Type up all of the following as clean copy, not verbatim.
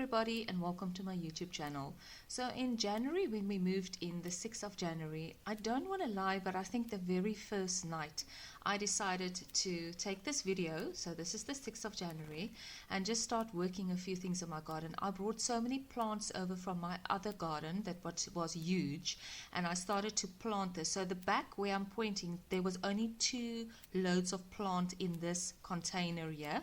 everybody and welcome to my YouTube channel. So in January, when we moved in the 6th of January, I don't want to lie, but I think the very first night I decided to take this video, so this is the 6th of January, and just start working a few things in my garden. I brought so many plants over from my other garden that was huge, and I started to plant this. So the back where I'm pointing, there was only 2 loads of plant in this container here,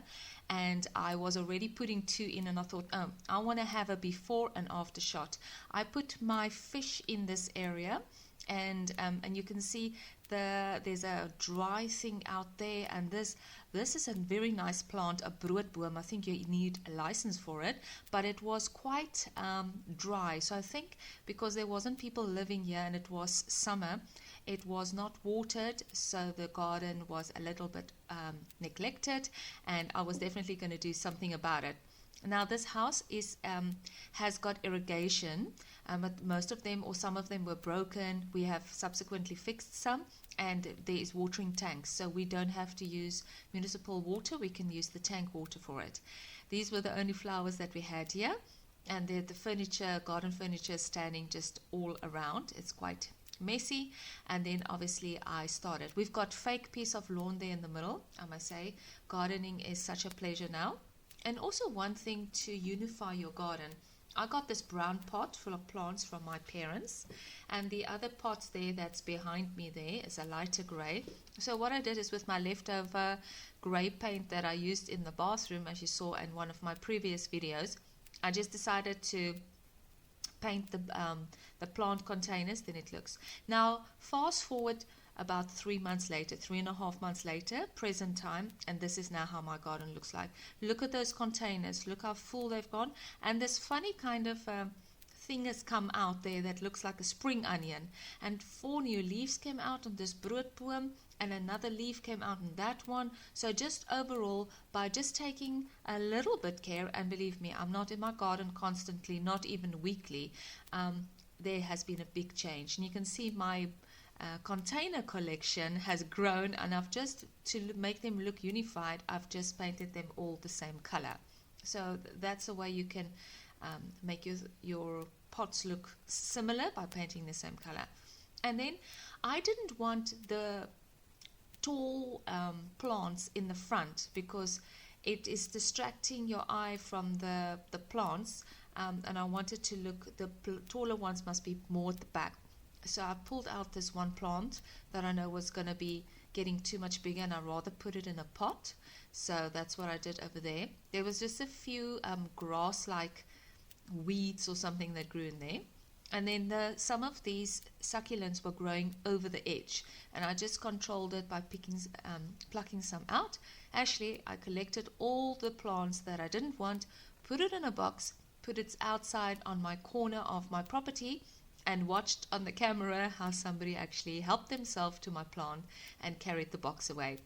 and I was already putting 2 in, and I thought, oh, I want to have a before and after shot. I put my fish in this area, and you can see there's a dry thing out there, and this is a very nice plant, a broodboom. I think you need a license for it, but it was quite dry. So I think because there wasn't people living here and it was summer, it was not watered, so the garden was a little bit neglected, and I was definitely going to do something about it. Now this house has got irrigation, but most of them or some of them were broken. We have subsequently fixed some, and there is watering tanks, so we don't have to use municipal water. We can use the tank water for it. These were the only flowers that we had here, and the furniture, garden furniture, standing just all around. It's quite messy. And then obviously I started. We've got fake piece of lawn there in the middle. I must say, gardening is such a pleasure now. And also one thing to unify your garden, I got this brown pot full of plants from my parents, and the other pot there that's behind me there is a lighter gray. So what I did is, with my leftover gray paint that I used in the bathroom, as you saw in one of my previous videos, I just decided to paint the plant containers. Then it looks. Now fast forward about 3 months later, 3.5 months later, present time, and this is now how my garden looks like. Look at those containers, look how full they've gone, and this funny kind of thing has come out there that looks like a spring onion, and 4 new leaves came out on this broodboom, and another leaf came out on that one. So just overall, by just taking a little bit care, and believe me, I'm not in my garden constantly, not even weekly, there has been a big change. And you can see my container collection has grown, and I've just, to make them look unified, I've just painted them all the same color. So that's a way you can make your pots look similar, by painting the same color. And then I didn't want the tall plants in the front, because it is distracting your eye from the plants, and I wanted to look, the taller ones must be more at the back. So I pulled out this one plant that I know was going to be getting too much bigger, and I'd rather put it in a pot. So that's what I did over there. There was just a few grass-like weeds or something that grew in there. And then some of these succulents were growing over the edge, and I just controlled it by plucking some out. Actually, I collected all the plants that I didn't want, put it in a box, put it outside on my corner of my property, and watched on the camera how somebody actually helped themselves to my plant and carried the box away.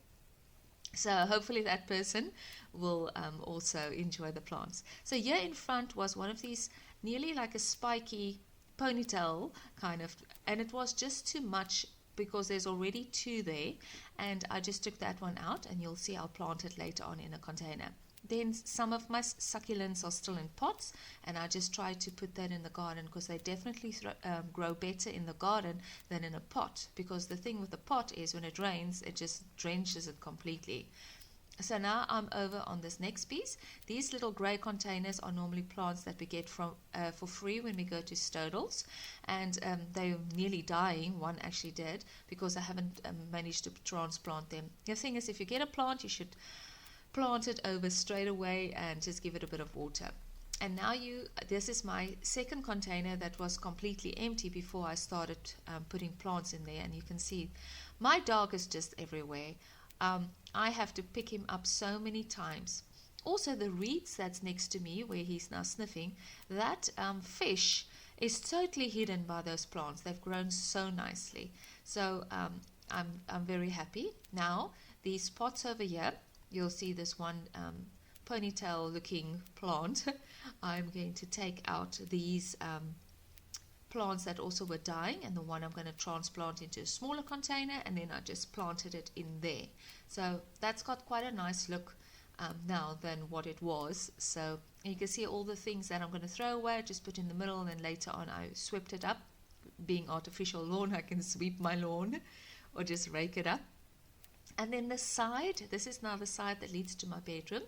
So hopefully that person will also enjoy the plants. So here in front was one of these, nearly like a spiky ponytail kind of, and it was just too much because there's already 2 there, and I just took that one out, and you'll see I'll plant it later on in a container. Then some of my succulents are still in pots, and I just try to put that in the garden, because they definitely grow better in the garden than in a pot, because the thing with the pot is when it rains, it just drenches it completely. So now I'm over on this next piece. These little grey containers are normally plants that we get from for free when we go to Stodels, and they're nearly dying. One actually did, because I haven't managed to transplant them. The thing is, if you get a plant, you should plant it over straight away and just give it a bit of water. And now this is my second container that was completely empty before I started putting plants in there, and you can see my dog is just everywhere. I have to pick him up so many times. Also, the reeds that's next to me, where he's now sniffing, that fish is totally hidden by those plants. They've grown so nicely. So I'm very happy. Now these pots over here, you'll see this one ponytail looking plant. I'm going to take out these plants that also were dying, and the one I'm going to transplant into a smaller container, and then I just planted it in there. So that's got quite a nice look now than what it was. So You can see all the things that I'm going to throw away, I just put in the middle, and then later on I swept it up. Being artificial lawn, I can sweep my lawn or just rake it up. And then the side, this is now the side that leads to my bedroom.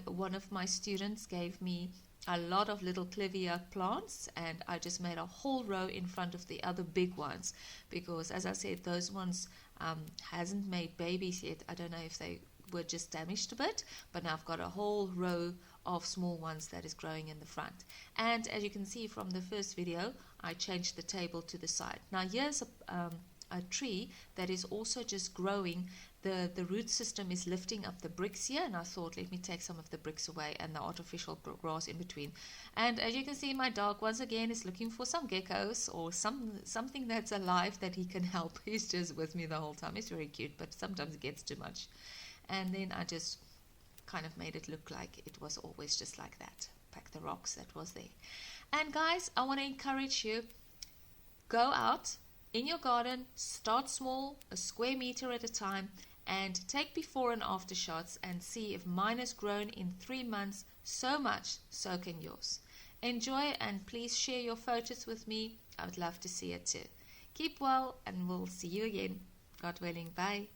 One of my students gave me a lot of little clivia plants, and I just made a whole row in front of the other big ones, because as I said, those ones hasn't made babies yet. I don't know if they were just damaged a bit, but now I've got a whole row of small ones that is growing in the front. And as you can see from the first video, I changed the table to the side. Now here's a tree that is also just growing. The root system is lifting up the bricks here, and I thought, let me take some of the bricks away and the artificial grass in between. And as you can see, my dog once again is looking for some geckos or something that's alive that he can help. He's just with me the whole time. He's very cute, but sometimes it gets too much. And then I just kind of made it look like it was always just like that. Pack the rocks that was there. And guys, I want to encourage you, go out in your garden, start small, a square meter at a time, and take before and after shots and see if mine has grown in 3 months so much, so can yours. Enjoy, and please share your photos with me. I would love to see it too. Keep well, and we'll see you again. God willing. Bye.